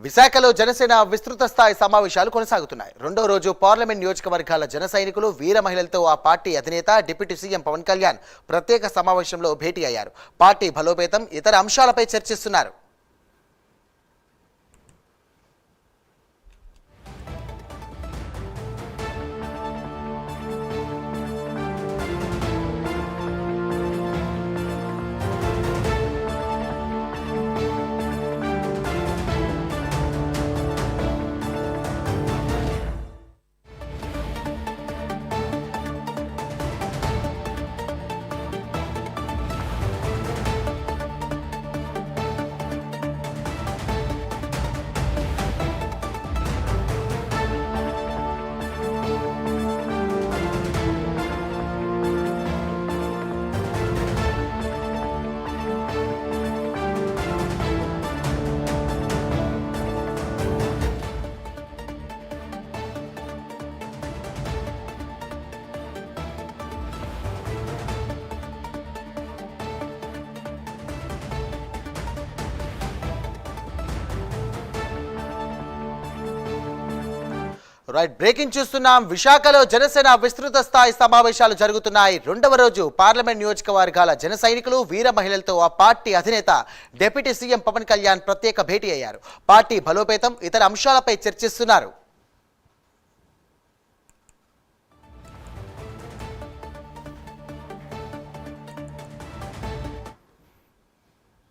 విశాఖలో జనసేన విస్తృత స్థాయి సమావేశాలు కొనసాగుతున్నాయి. రెండో రోజు పార్లమెంట్ నియోజకవర్గాల జన సైనికులు వీర మహిళలతో ఆ పార్టీ అధినేత డిప్యూటీ సీఎం పవన్ కళ్యాణ్ ప్రత్యేక సమావేశంలో భేటీ అయ్యారు. పార్టీ బలోపేతం, ఇతర అంశాలపై చర్చిస్తున్నారు. బ్రేకింగ్ చూస్తున్నాం. విశాఖలో జనసేన విస్తృత స్థాయి సమావేశాలు జరుగుతున్నాయి. రెండవ రోజు పార్లమెంట్ నియోజకవర్గాల జన సైనికులు వీర మహిళలతో ఆ పార్టీ అధినేత డిప్యూటీ సీఎం పవన్ కళ్యాణ్ ప్రత్యేక భేటీ అయ్యారు. పార్టీ బలోపేతం, ఇతర అంశాలపై చర్చిస్తున్నారు.